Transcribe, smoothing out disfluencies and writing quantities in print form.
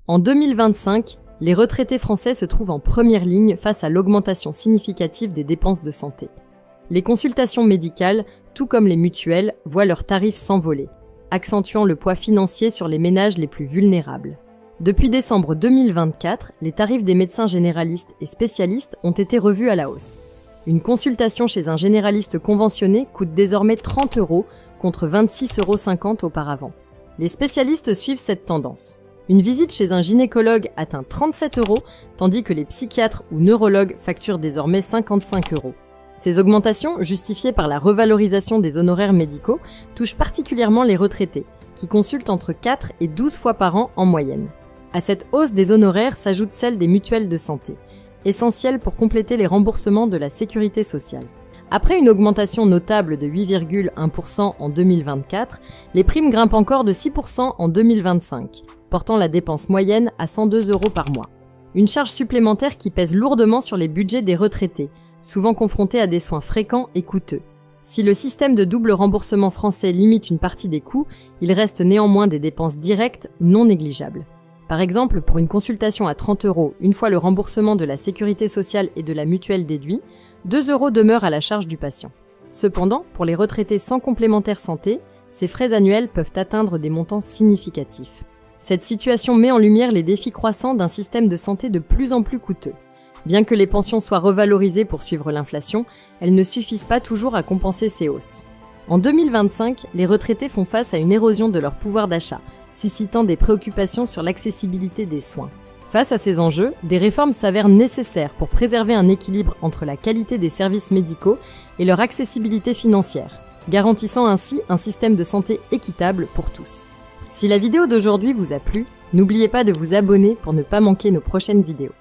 En 2025, les retraités français se trouvent en première ligne face à l'augmentation significative des dépenses de santé. Les consultations médicales, tout comme les mutuelles, voient leurs tarifs s'envoler, accentuant le poids financier sur les ménages les plus vulnérables. Depuis décembre 2024, les tarifs des médecins généralistes et spécialistes ont été revus à la hausse. Une consultation chez un généraliste conventionné coûte désormais 30 € contre 26,50 € auparavant. Les spécialistes suivent cette tendance. Une visite chez un gynécologue atteint 37 €, tandis que les psychiatres ou neurologues facturent désormais 55 €. Ces augmentations, justifiées par la revalorisation des honoraires médicaux, touchent particulièrement les retraités, qui consultent entre 4 et 12 fois par an en moyenne. À cette hausse des honoraires s'ajoute celle des mutuelles de santé, essentielle pour compléter les remboursements de la sécurité sociale. Après une augmentation notable de 8,1% en 2024, les primes grimpent encore de 6% en 2025, portant la dépense moyenne à 102 € par mois. Une charge supplémentaire qui pèse lourdement sur les budgets des retraités, souvent confrontés à des soins fréquents et coûteux. Si le système de double remboursement français limite une partie des coûts, il reste néanmoins des dépenses directes non négligeables. Par exemple, pour une consultation à 30 € une fois le remboursement de la sécurité sociale et de la mutuelle déduit, 2 € demeurent à la charge du patient. Cependant, pour les retraités sans complémentaire santé, ces frais annuels peuvent atteindre des montants significatifs. Cette situation met en lumière les défis croissants d'un système de santé de plus en plus coûteux. Bien que les pensions soient revalorisées pour suivre l'inflation, elles ne suffisent pas toujours à compenser ces hausses. En 2025, les retraités font face à une érosion de leur pouvoir d'achat, suscitant des préoccupations sur l'accessibilité des soins. Face à ces enjeux, des réformes s'avèrent nécessaires pour préserver un équilibre entre la qualité des services médicaux et leur accessibilité financière, garantissant ainsi un système de santé équitable pour tous. Si la vidéo d'aujourd'hui vous a plu, n'oubliez pas de vous abonner pour ne pas manquer nos prochaines vidéos.